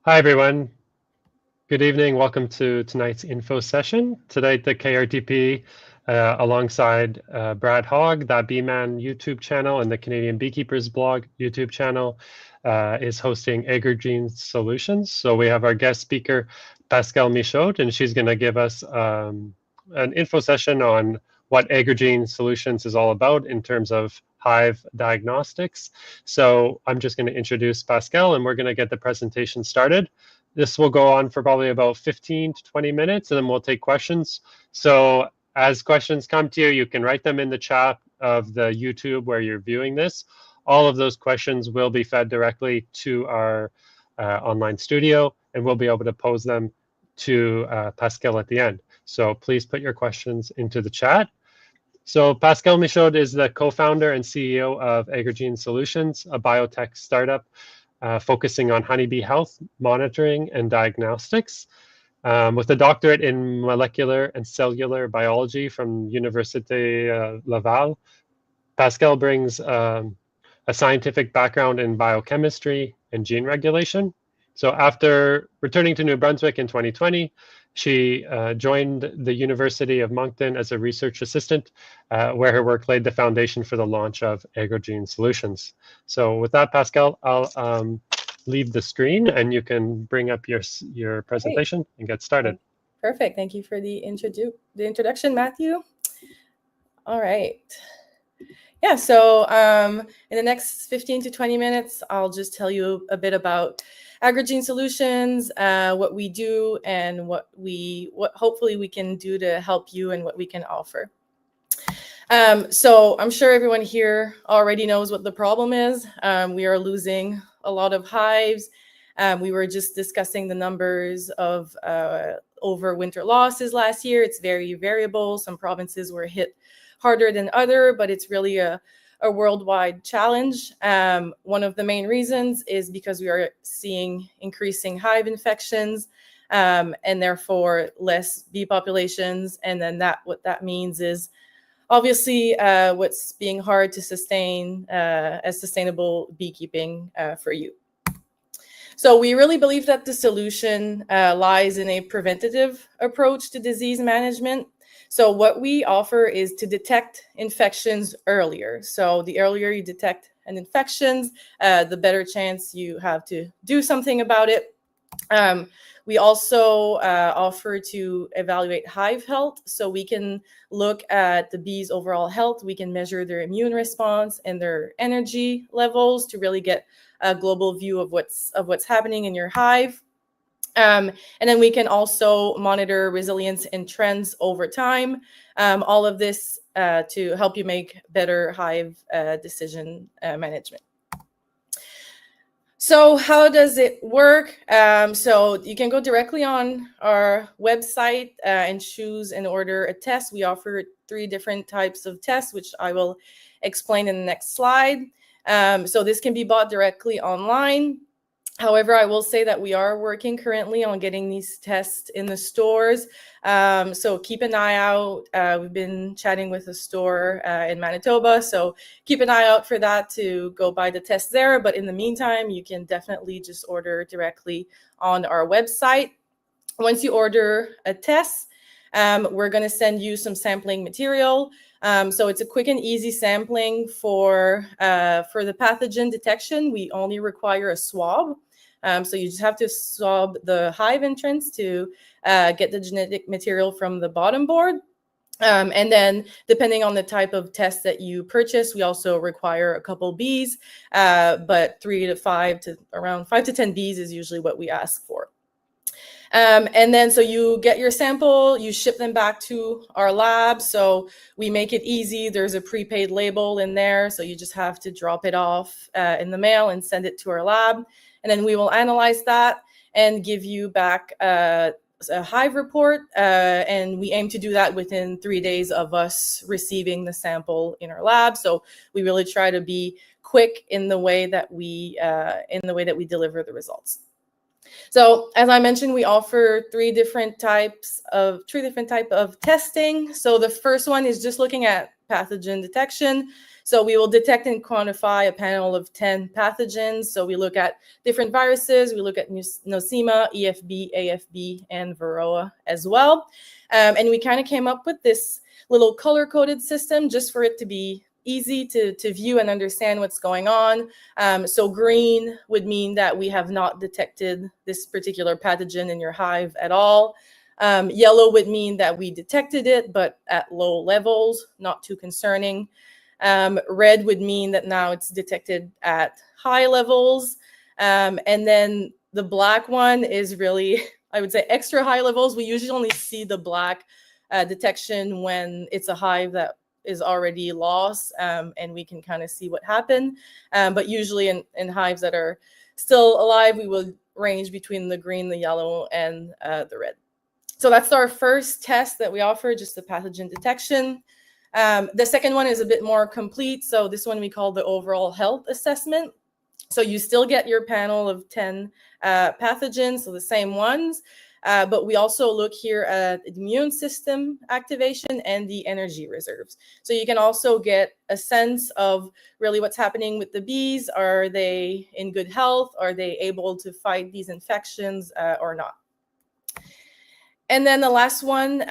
Hi, everyone. Good evening. Welcome to tonight's info session. Tonight, the KRTP, alongside Brad Hogg, That Bee Man YouTube channel, and the Canadian Beekeepers Blog YouTube channel, is hosting Agrogene Solutions. So we have our guest speaker, Pascale Michaud, and she's going to give us an info session on what Agrogene Solutions is all about in terms of hive diagnostics. So I'm just going to introduce Pascale, and we're going to get the presentation started. This will go on for probably about 15 to 20 minutes, and then we'll take questions. So as questions come to you, you can write them in the chat of the YouTube where you're viewing this. All of those questions will be fed directly to our online studio, and we'll be able to pose them to Pascale at the end. So please put your questions into the chat. So Pascale Michaud is the co-founder and CEO of Agrogene Solutions, a biotech startup focusing on honeybee health, monitoring, and diagnostics. With a doctorate in molecular and cellular biology from Université Laval, Pascale brings a scientific background in biochemistry and gene regulation. So after returning to New Brunswick in 2020, she joined the University of Moncton as a research assistant, where her work laid the foundation for the launch of Agrogene Solutions. So with that, Pascale, I'll leave the screen and you can bring up your presentation and get started. Perfect. Thank you for the introduction, Matthew. All right. Yeah, so in the next 15 to 20 minutes, I'll just tell you a bit about Agrogene Solutions, what we do, and what hopefully we can do to help you and what we can offer. So I'm sure everyone here already knows what the problem is. We are losing a lot of hives. We were just discussing the numbers of overwinter losses last year. It's very variable. Some provinces were hit harder than other, but it's really a worldwide challenge. One of the main reasons is because we are seeing increasing hive infections, and therefore less bee populations. And then what that means is obviously what's being hard to sustain as sustainable beekeeping for you. So we really believe that the solution lies in a preventative approach to disease management. So what we offer is to detect infections earlier. So the earlier you detect an infection, the better chance you have to do something about it. We also offer to evaluate hive health. So we can look at the bees' overall health. We can measure their immune response and their energy levels to really get a global view of what's happening in your hive. And then we can also monitor resilience and trends over time. All of this to help you make better hive decision management. So how does it work? So you can go directly on our website and choose and order a test. We offer 3 different types of tests, which I will explain in the next slide. So this can be bought directly online. However, I will say that we are working currently on getting these tests in the stores. So keep an eye out. We've been chatting with a store in Manitoba. So keep an eye out for that to go buy the test there. But in the meantime, you can definitely just order directly on our website. Once you order a test, we're going to send you some sampling material. So it's a quick and easy sampling for the pathogen detection. We only require a swab. So you just have to swab the hive entrance to get the genetic material from the bottom board. And then depending on the type of test that you purchase, we also require a couple bees, but around 5 to 10 bees is usually what we ask for. And then so you get your sample, you ship them back to our lab. So we make it easy. There's a prepaid label in there. So you just have to drop it off in the mail and send it to our lab. And then we will analyze that and give you back a hive report. And we aim to do that within 3 days of us receiving the sample in our lab. So we really try to be quick in the way that we deliver the results. So as I mentioned, we offer 3 different types of testing. So the first one is just looking at pathogen detection. So we will detect and quantify a panel of 10 pathogens. So we look at different viruses. We look at Nosema, EFB, AFB, and Varroa as well. And we kind of came up with this little color-coded system just for it to be easy to view and understand what's going on. So green would mean that we have not detected this particular pathogen in your hive at all. Yellow would mean that we detected it, but at low levels, not too concerning. Red would mean that now it's detected at high levels. And then the black one is really, I would say, extra high levels. We usually only see the black detection when it's a hive that is already lost, and we can kind of see what happened. But usually in hives that are still alive, we will range between the green, the yellow, and the red. So that's our first test that we offer, just the pathogen detection. The second one is a bit more complete. So this one we call the overall health assessment. So you still get your panel of 10 pathogens, so the same ones, but we also look here at the immune system activation and the energy reserves. So you can also get a sense of really what's happening with the bees. Are they in good health? Are they able to fight these infections or not? And then the last one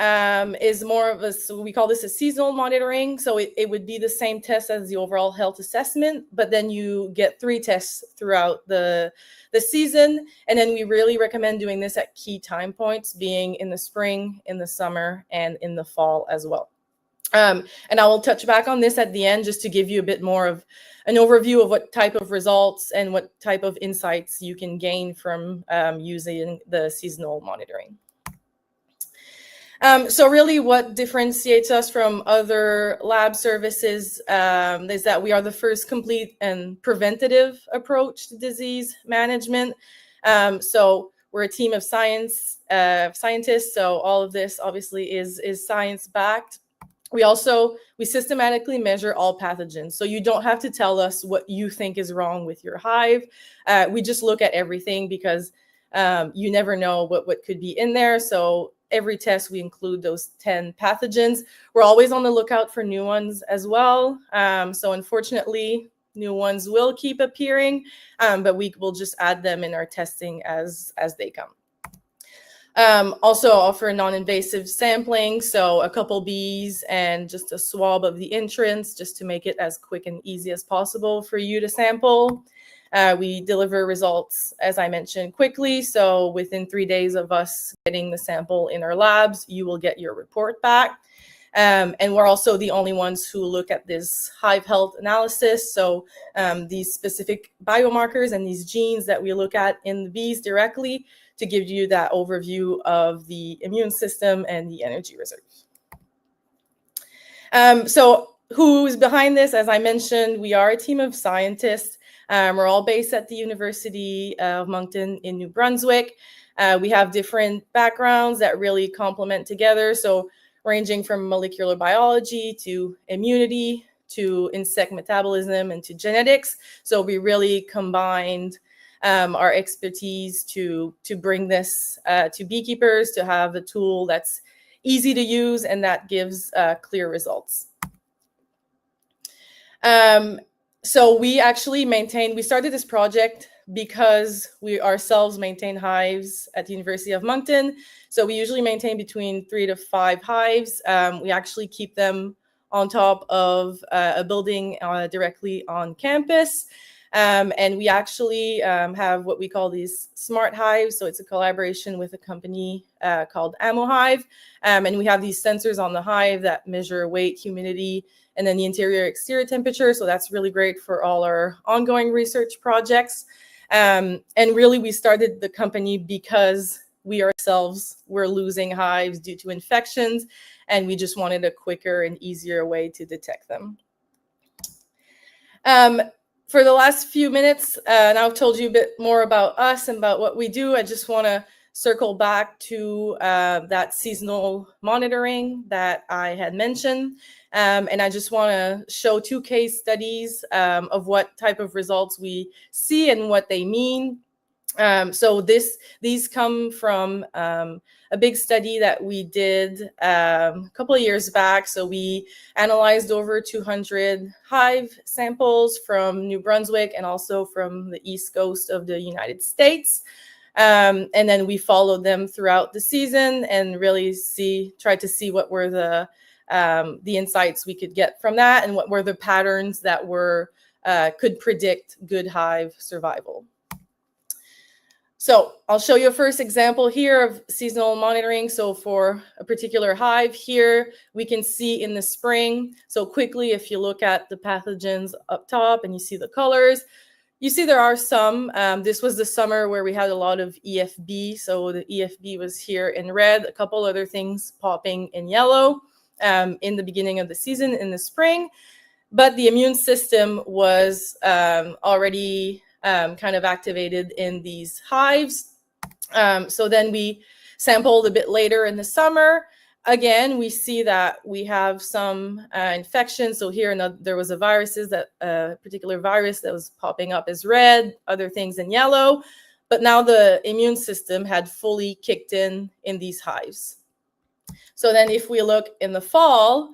is more of so we call this a seasonal monitoring. So it would be the same test as the overall health assessment, but then you get 3 tests throughout the season. And then we really recommend doing this at key time points, being in the spring, in the summer, and in the fall as well. And I will touch back on this at the end just to give you a bit more of an overview of what type of results and what type of insights you can gain from using the seasonal monitoring. So really what differentiates us from other lab services is that we are the first complete and preventative approach to disease management. So we're a team of scientists. So all of this obviously is science-backed. We systematically measure all pathogens. So you don't have to tell us what you think is wrong with your hive. We just look at everything because you never know what could be in there. So every test, we include those 10 pathogens. We're always on the lookout for new ones as well. So unfortunately, new ones will keep appearing, but we will just add them in our testing as they come. Also offer non-invasive sampling, so a couple bees and just a swab of the entrance just to make it as quick and easy as possible for you to sample. We deliver results, as I mentioned, quickly. So within 3 days of us getting the sample in our labs, you will get your report back. And we're also the only ones who look at this hive health analysis. So these specific biomarkers and these genes that we look at in the bees directly to give you that overview of the immune system and the energy reserves. So who's behind this? As I mentioned, we are a team of scientists. We're all based at the University of Moncton in New Brunswick. We have different backgrounds that really complement together. So ranging from molecular biology to immunity to insect metabolism and to genetics. So we really combined our expertise to bring this to beekeepers, to have a tool that's easy to use and that gives clear results. So we actually we started this project because we ourselves maintain hives at the University of Moncton. So we usually maintain between 3 to 5 hives. We actually keep them on top of a building directly on campus. And we actually have what we call these smart hives. So it's a collaboration with a company called AmoHive. And we have these sensors on the hive that measure weight, humidity, and then the interior exterior temperature. So that's really great for all our ongoing research projects. And really, we started the company because we ourselves were losing hives due to infections, and we just wanted a quicker and easier way to detect them. For the last few minutes, and I've told you a bit more about us and about what we do, I just want to circle back to that seasonal monitoring that I had mentioned. And I just want to show 2 case studies of what type of results we see and what they mean. So these come from a big study that we did a couple of years back. So we analyzed over 200 hive samples from New Brunswick and also from the East Coast of the United States. And then we followed them throughout the season and really tried to see what were the insights we could get from that and what were the patterns that could predict good hive survival. So I'll show you a first example here of seasonal monitoring. So for a particular hive here, we can see in the spring. So quickly, if you look at the pathogens up top and you see the colors, you see there are some. This was the summer where we had a lot of EFB. So the EFB was here in red, a couple other things popping in yellow in the beginning of the season in the spring. But the immune system was already kind of activated in these hives. So then we sampled a bit later in the summer. Again, we see that we have some infections. So here there was a particular virus that was popping up as red, other things in yellow. But now the immune system had fully kicked in these hives. So then if we look in the fall,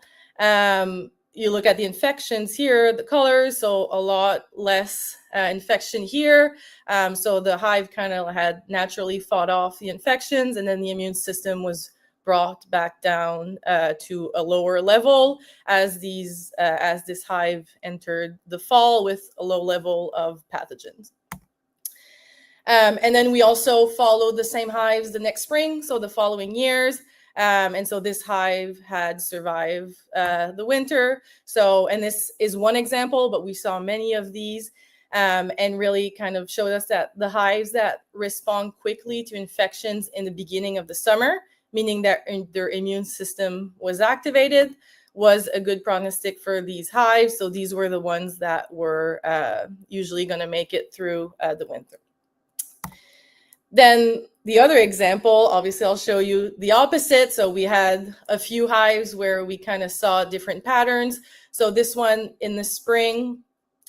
you look at the infections here, the colors, so a lot less infection here. So the hive kind of had naturally fought off the infections, and then the immune system was brought back down to a lower level as this hive entered the fall with a low level of pathogens. And then we also followed the same hives the next spring, so the following years. And so this hive had survived the winter. And this is one example, but we saw many of these and really kind of showed us that the hives that respond quickly to infections in the beginning of the summer, meaning that their immune system was activated, was a good prognostic for these hives. So these were the ones that were usually going to make it through the winter. Then the other example, obviously I'll show you the opposite. So we had a few hives where we kind of saw different patterns. So this one in the spring,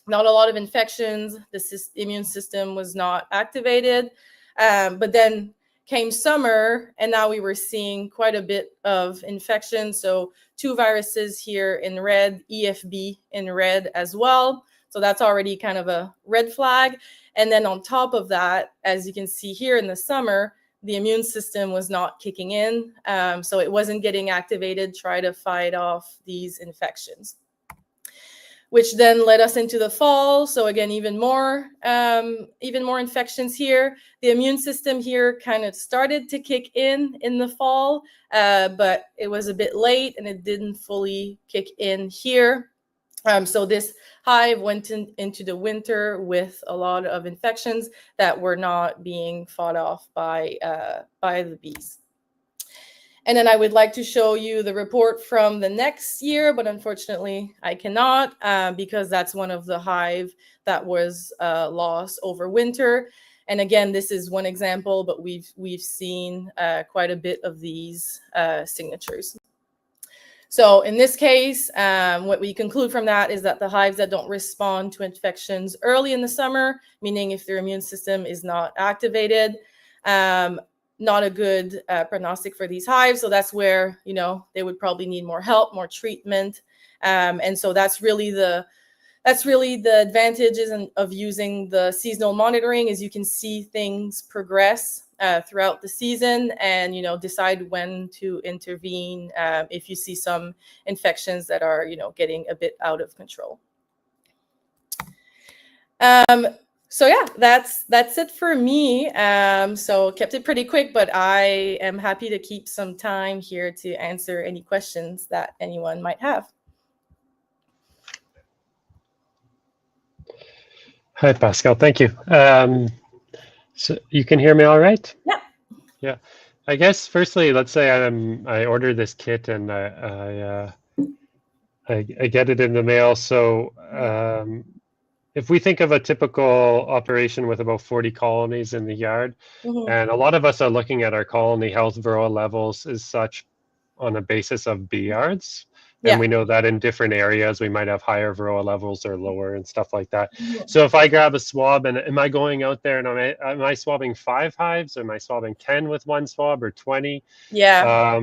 not a lot of infections. The immune system was not activated. But then came summer, and now we were seeing quite a bit of infection. So 2 viruses here in red, EFB in red as well. So that's already kind of a red flag. And then on top of that, as you can see here in the summer, the immune system was not kicking in. So it wasn't getting activated, try to fight off these infections, which then led us into the fall. So again, even more infections here. The immune system here kind of started to kick in the fall, but it was a bit late and it didn't fully kick in here. So this hive went into the winter with a lot of infections that were not being fought off by the bees. And then I would like to show you the report from the next year, but unfortunately I cannot because that's one of the hive that was lost over winter. And again, this is one example, but we've seen quite a bit of these signatures. So in this case, what we conclude from that is that the hives that don't respond to infections early in the summer, meaning if their immune system is not activated, not a good prognostic for these hives. So that's where, they would probably need more help, more treatment. And so that's really the advantages of using the seasonal monitoring is you can see things progress throughout the season and, decide when to intervene if you see some infections that are, getting a bit out of control. So yeah, that's it for me. So kept it pretty quick, but I am happy to keep some time here to answer any questions that anyone might have. Hi, Pascal. Thank you. So you can hear me all right? Yeah. Yeah. I guess firstly, let's say I order this kit and I get it in the mail. So if we think of a typical operation with about 40 colonies in the yard, and a lot of us are looking at our colony health varroa levels as such on a basis of bee yards. And we know that in different areas, we might have higher varroa levels or lower and stuff like that. Mhm. So if I grab a swab, and am I going out there and am I swabbing 5 hives, or am I swabbing 10 with one swab, or 20? Yeah.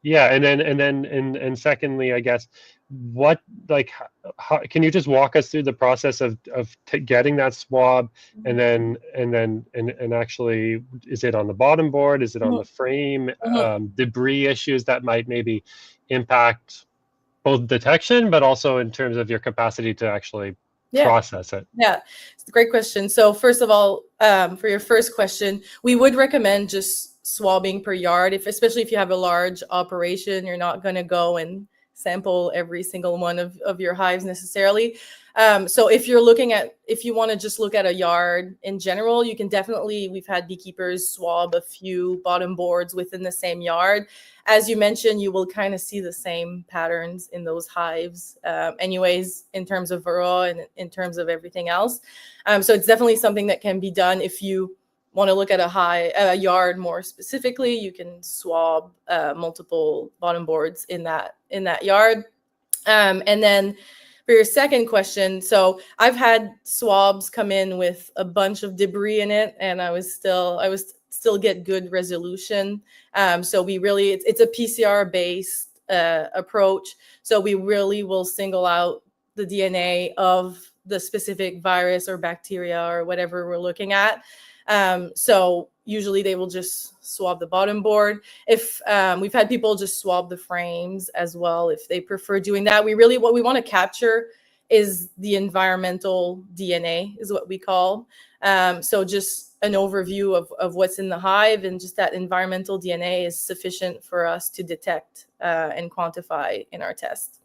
Yeah, and secondly, I guess, what, like, how, can you just walk us through the process of getting that swab, and actually, is it on the bottom board? Is it on the frame? Debris issues that might maybe impact both detection, but also in terms of your capacity to actually process it? Yeah, it's a great question. So first of all, for your first question, we would recommend just swabbing per yard, especially if you have a large operation. You're not going to go and sample every single one of your hives necessarily. So if you want to just look at a yard in general, you can definitely, we've had beekeepers swab a few bottom boards within the same yard. As you mentioned, you will kind of see the same patterns in those hives anyways, in terms of varroa and in terms of everything else. So it's definitely something that can be done. If you want to look at a yard more specifically, you can swab multiple bottom boards in that yard. And then for your second question, so I've had swabs come in with a bunch of debris in it, and I was still get good resolution. So we really, it's a PCR based approach. So we really will single out the DNA of the specific virus or bacteria or whatever we're looking at. So usually they will just swab the bottom board. If we've had people just swab the frames as well, if they prefer doing that. What we want to capture is the environmental DNA, is what we call. So just an overview of what's in the hive, and just that environmental DNA is sufficient for us to detect and quantify in our test.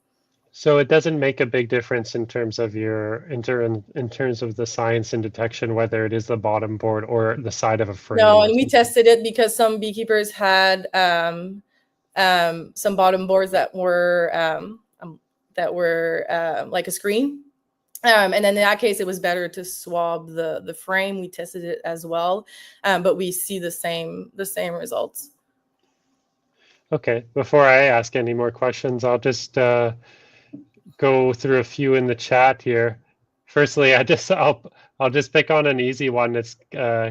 So it doesn't make a big difference in terms of in terms of the science and detection, whether it is the bottom board or the side of a frame. No, and we tested it because some beekeepers had some bottom boards that were like a screen. And then in that case, it was better to swab the frame. We tested it as well, but we see the same results. Okay, before I ask any more questions, I'll just go through a few in the chat here. Firstly, I'll just pick on an easy one. It's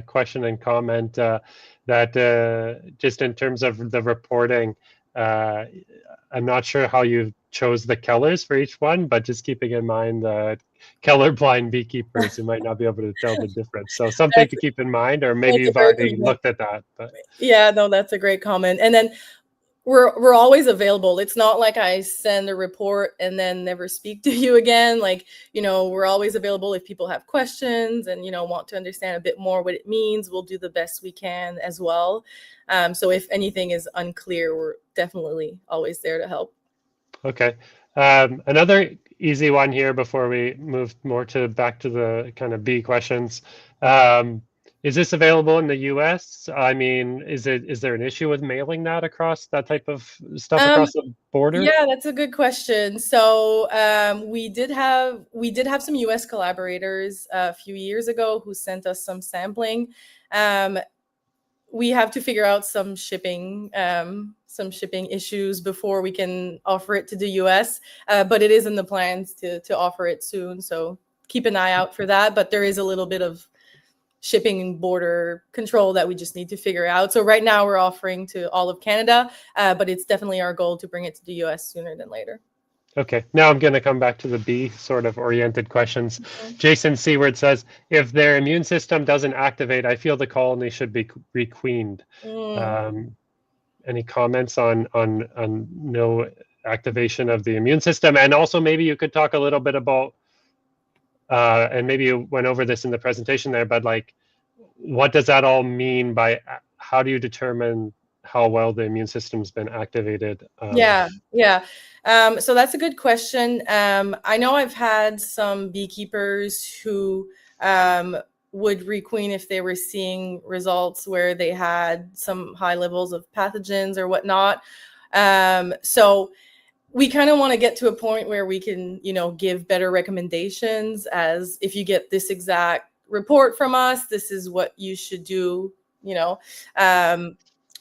question and comment that just in terms of the reporting, I'm not sure how you chose the colors for each one, but just keeping in mind that colorblind beekeepers who might not be able to tell the difference. So something to keep in mind, or maybe you've already looked at that. But. Yeah, no, that's a great comment. And then we're always available. It's not like I send a report and then never speak to you again. Like, we're always available if people have questions and, want to understand a bit more what it means. We'll do the best we can as well. So if anything is unclear, we're definitely always there to help. Okay. Another easy one here before we move more back to the kind of bee questions. Is this available in the US? I mean, is there an issue with mailing that across that type of stuff across the border? Yeah, that's a good question. So we did have some US collaborators a few years ago who sent us some sampling. We have to figure out some shipping issues before we can offer it to the US, but it is in the plans to offer it soon. So keep an eye out for that. But there is a little bit of shipping and border control that we just need to figure out. So right now we're offering to all of Canada, but it's definitely our goal to bring it to the US sooner than later. Okay, now I'm going to come back to the bee sort of oriented questions. Jason Seward says, if their immune system doesn't activate, I feel the colony should be requeened. Any comments on no activation of the immune system? And also maybe you could talk a little bit about, and maybe you went over this in the presentation there, but like, what does that all mean by how do you determine how well the immune system's been activated? Yeah. So that's a good question. I know I've had some beekeepers who would requeen if they were seeing results where they had some high levels of pathogens or whatnot. So we kind of want to get to a point where we can, give better recommendations, as if you get this exact report from us, this is what you should do,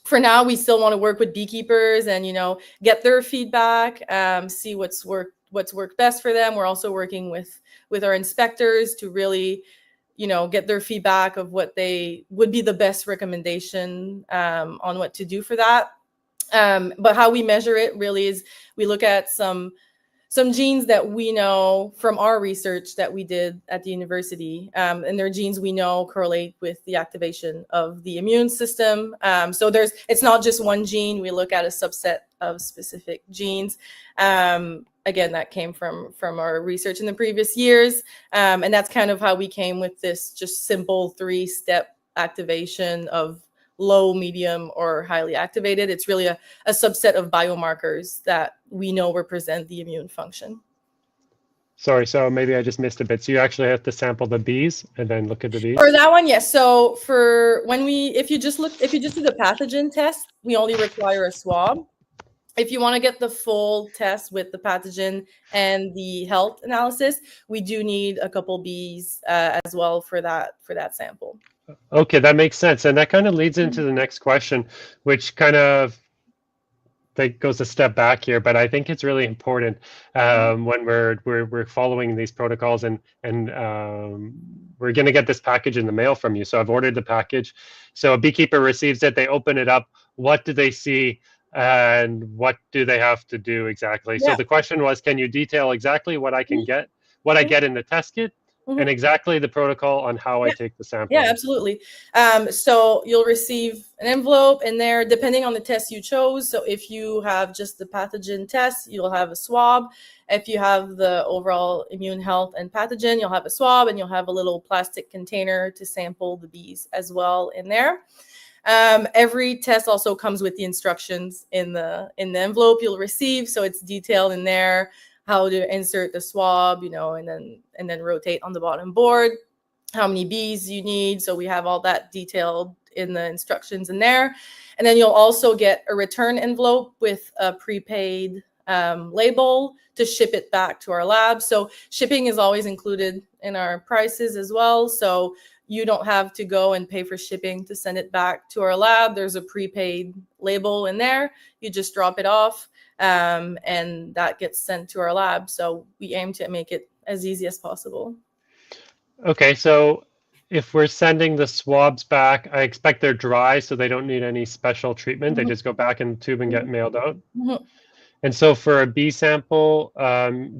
for now, we still want to work with beekeepers and, get their feedback, see what's worked best for them. We're also working with our inspectors to really, get their feedback of what they would be the best recommendation on what to do for that. But how we measure it really is we look at some genes that we know from our research that we did at the university, and they're genes we know correlate with the activation of the immune system. So it's not just one gene. We look at a subset of specific genes. Again, that came from our research in the previous years, and that's kind of how we came with this just simple 3-step activation of low, medium, or highly activated. It's really a subset of biomarkers that we know represent the immune function. Sorry, so maybe I just missed a bit. So you actually have to sample the bees and then look at the bees? For that one, yes. So if you just do the pathogen test, we only require a swab. If you want to get the full test with the pathogen and the health analysis, we do need a couple bees as well for that sample. Okay, that makes sense. And that kind of leads into the next question, which kind of goes a step back here, but I think it's really important when we're following these protocols, and we're going to get this package in the mail from you. So I've ordered the package. So a beekeeper receives it, they open it up. What do they see? And what do they have to do exactly? Yeah. So the question was, can you detail exactly what I can get, what I get in the test kit, and exactly the protocol on how I take the sample? Yeah, absolutely. So you'll receive an envelope in there, depending on the test you chose. So if you have just the pathogen test, you'll have a swab. If you have the overall immune health and pathogen, you'll have a swab, and you'll have a little plastic container to sample the bees as well in there. Every test also comes with the instructions in the envelope you'll receive. So it's detailed in there how to insert the swab, and then rotate on the bottom board, how many bees you need. So we have all that detailed in the instructions in there. And then you'll also get a return envelope with a prepaid label to ship it back to our lab. So shipping is always included in our prices as well. So you don't have to go and pay for shipping to send it back to our lab. There's a prepaid label in there. You just drop it off, and that gets sent to our lab. So we aim to make it as easy as possible. Okay, so if we're sending the swabs back, I expect they're dry, so they don't need any special treatment. They just go back in the tube and get mailed out. And so for a bee sample,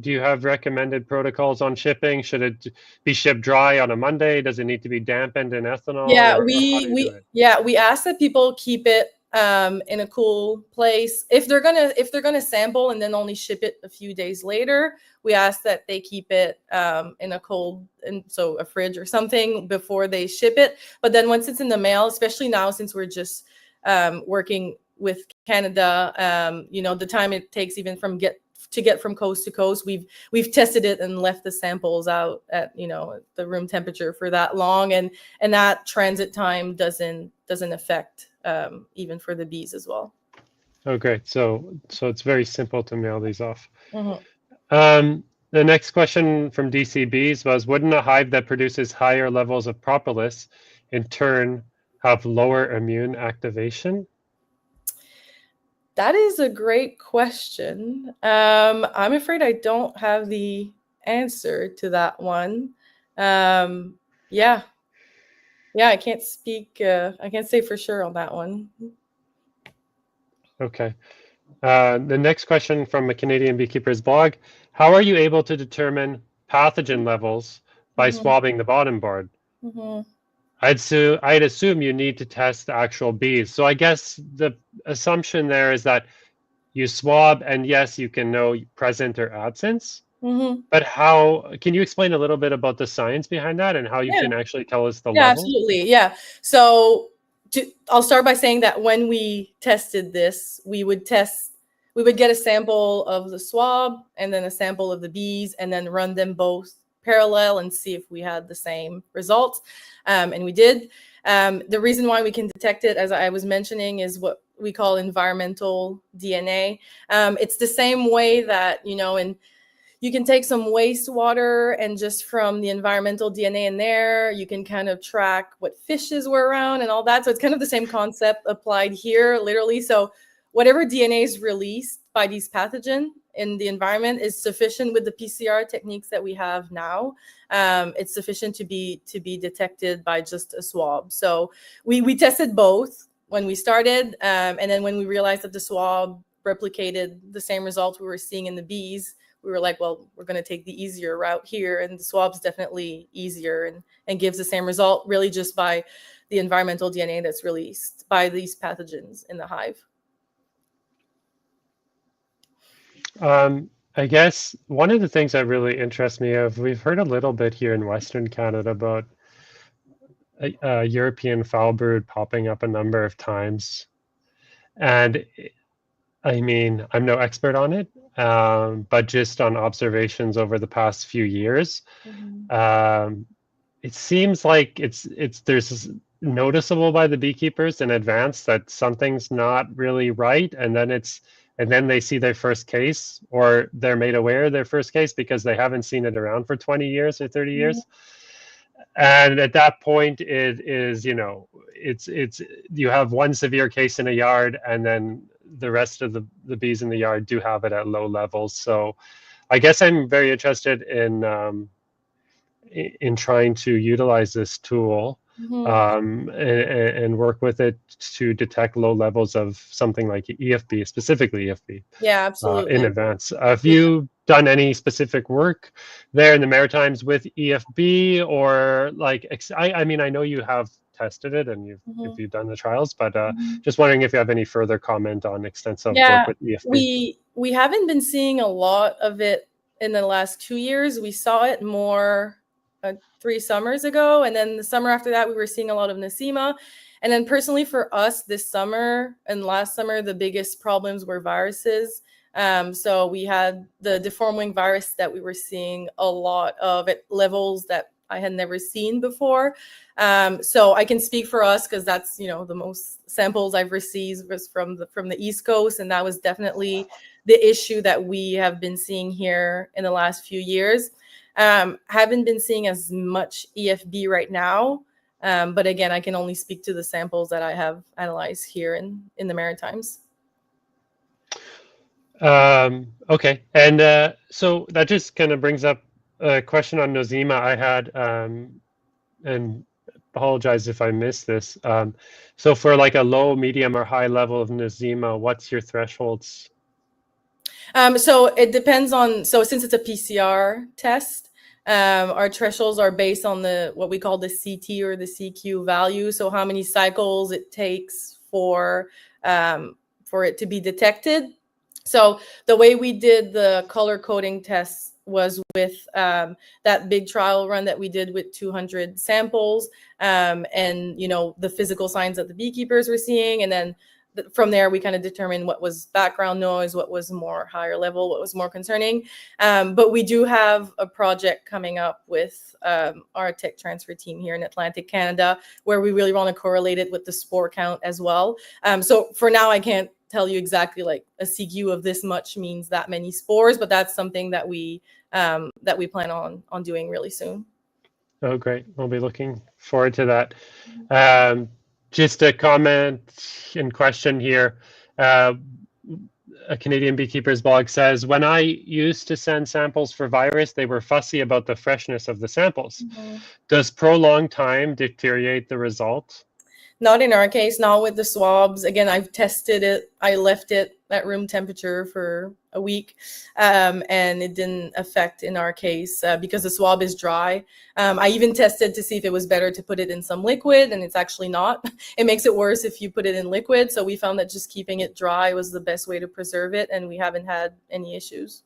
do you have recommended protocols on shipping? Should it be shipped dry on a Monday? Does it need to be dampened in ethanol? Yeah, we ask that people keep it in a cool place. If they're gonna sample and then only ship it a few days later, we ask that they keep it in a cold, and so a fridge or something before they ship it. But then once it's in the mail, especially now since we're just working with Canada, the time it takes even to get from coast to coast, we've tested it and left the samples out at the room temperature for that long, and that transit time doesn't affect even for the bees as well. Oh, great. So it's very simple to mail these off. The next question from DCBs was, wouldn't a hive that produces higher levels of propolis in turn have lower immune activation? That is a great question. I'm afraid I don't have the answer to that one. Yeah, I can't speak. I can't say for sure on that one. Okay. The next question from a Canadian Beekeeper's blog: how are you able to determine pathogen levels by swabbing the bottom board? I'd assume you need to test the actual bees. So I guess the assumption there is that you swab, and yes, you can know present or absence. But how can you explain a little bit about the science behind that and how you can actually tell us the level? Yeah, absolutely. Yeah. So I'll start by saying that when we tested this, we would get a sample of the swab and then a sample of the bees, and then run them both parallel and see if we had the same results. And we did. The reason why we can detect it, as I was mentioning, is what we call environmental DNA. It's the same way that, you can take some wastewater, and just from the environmental DNA in there, you can kind of track what fishes were around and all that. So it's kind of the same concept applied here, literally. So whatever DNA is released by these pathogens in the environment is sufficient with the PCR techniques that we have now. It's sufficient to be detected by just a swab. So we tested both when we started, and then when we realized that the swab replicated the same results we were seeing in the bees, we were like, well, we're going to take the easier route here, and the swab's definitely easier and gives the same result, really just by the environmental DNA that's released by these pathogens in the hive. I guess one of the things that really interests me we've heard a little bit here in Western Canada about a European foul brood popping up a number of times. And I mean, I'm no expert on it, but just on observations over the past few years, it seems like there's noticeable by the beekeepers in advance that something's not really right, and then they see their first case, or they're made aware of their first case because they haven't seen it around for 20 years or 30 years. And at that point, it is, it's you have one severe case in a yard, and then the rest of the bees in the yard do have it at low levels. So I guess I'm very interested in trying to utilize this tool and work with it to detect low levels of something like EFB, specifically EFB. Yeah, absolutely. In advance. Have you done any specific work there in the Maritimes with EFB, or like, I mean, I know you have tested it and if you've done the trials, but just wondering if you have any further comment on extensive work with EFB. We haven't been seeing a lot of it in the last 2 years. We saw it more 3 summers ago, and then the summer after that we were seeing a lot of Nosema. And then personally for us this summer and last summer, the biggest problems were viruses. So we had the deformed wing virus that we were seeing a lot of at levels that I had never seen before. So I can speak for us because that's, the most samples I've received was from the East Coast, and that was definitely the issue that we have been seeing here in the last few years. Haven't been seeing as much EFB right now, but again, I can only speak to the samples that I have analyzed here in the Maritimes. Okay, and so that just kind of brings up a question on Nosema I had, and apologize if I missed this. So for like a low, medium, or high level of Nosema, what's your thresholds? So it depends on, so since it's a PCR test, our thresholds are based on what we call the CT or the CQ value. So how many cycles it takes for it to be detected. So the way we did the color coding tests was with that big trial run that we did with 200 samples, and the physical signs that the beekeepers were seeing, and then from there we kind of determined what was background noise, what was more higher level, what was more concerning. But we do have a project coming up with our tech transfer team here in Atlantic Canada, where we really want to correlate it with the spore count as well. So for now, I can't tell you exactly like a CQ of this much means that many spores, but that's something that we plan on doing really soon. Oh, great. We'll be looking forward to that. Just a comment and question here. A Canadian Beekeepers blog says, when I used to send samples for virus, they were fussy about the freshness of the samples. Does prolonged time deteriorate the result? Not in our case, not with the swabs. Again, I've tested it. I left it at room temperature for a week, and it didn't affect in our case because the swab is dry. I even tested to see if it was better to put it in some liquid, and it's actually not. It makes it worse if you put it in liquid. So we found that just keeping it dry was the best way to preserve it, and we haven't had any issues.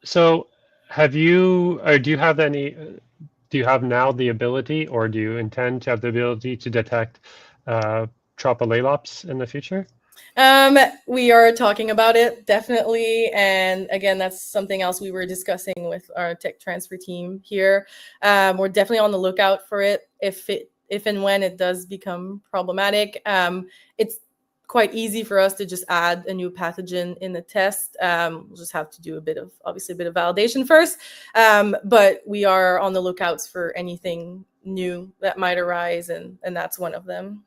So have you, or do you have any, do you have now the ability, or do you intend to have the ability to detect Tropolalops in the future? We are talking about it, definitely. And again, that's something else we were discussing with our tech transfer team here. We're definitely on the lookout for it if and when it does become problematic. quite easy for us to just add a new pathogen in the test. We'll just have to do obviously a bit of validation first, but we are on the lookouts for anything new that might arise, and that's one of them.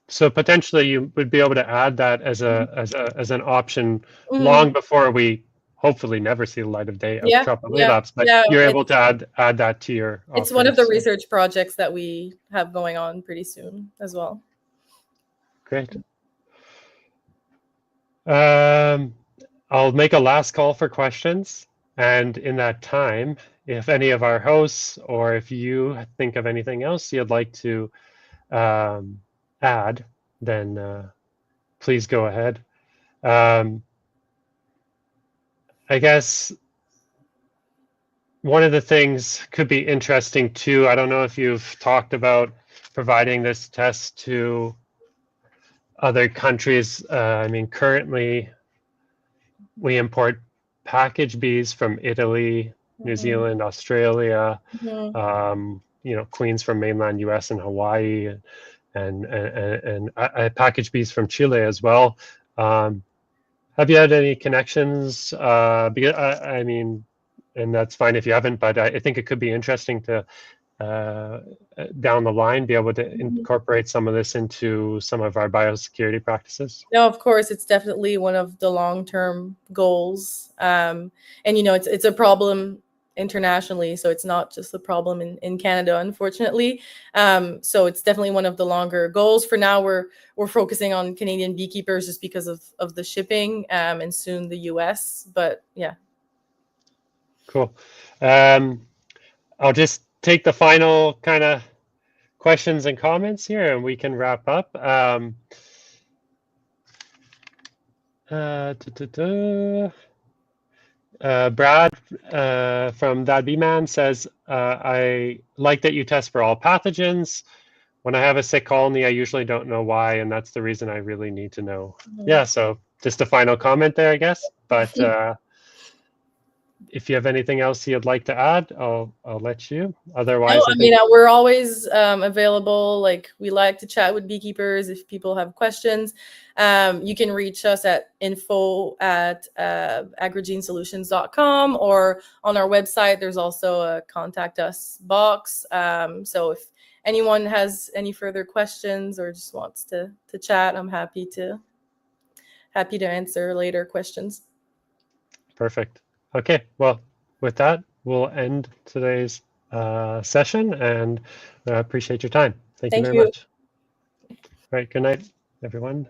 So potentially you would be able to add that as an option long before we hopefully never see the light of day of Tropicalaps, but you're able to add that to your It's one of the research projects that we have going on pretty soon as well. Great. I'll make a last call for questions, and in that time, if any of our hosts or if you think of anything else you'd like to add, then please go ahead. I guess one of the things could be interesting too, I don't know if you've talked about providing this test to other countries. I mean, currently we import package bees from Italy, New Zealand, Australia, queens from mainland US and Hawaii, and package bees from Chile as well. Have you had any connections? Because I mean, and that's fine if you haven't, but I think it could be interesting to down the line be able to incorporate some of this into some of our biosecurity practices. No, of course, it's definitely one of the long-term goals, and it's a problem internationally, so it's not just a problem in Canada, unfortunately. So it's definitely one of the longer goals. For now, we're focusing on Canadian beekeepers just because of the shipping, and soon the US. But yeah. Cool. I'll just take the final kind of questions and comments here, and we can wrap up. Brad from That Bee Man says, I like that you test for all pathogens. When I have a sick colony, I usually don't know why, and that's the reason I really need to know. Yeah, so just a final comment there, I guess. But if you have anything else you'd like to add, I'll let you. Otherwise, I mean, we're always available. Like, we like to chat with beekeepers if people have questions. You can reach us at info@agrogenesolutions.com, or on our website. There's also a contact us box. So if anyone has any further questions or just wants to chat, I'm happy to answer later questions. Perfect. Okay, well, with that, we'll end today's session, and I appreciate your time. Thank you very much. All right, good night, everyone.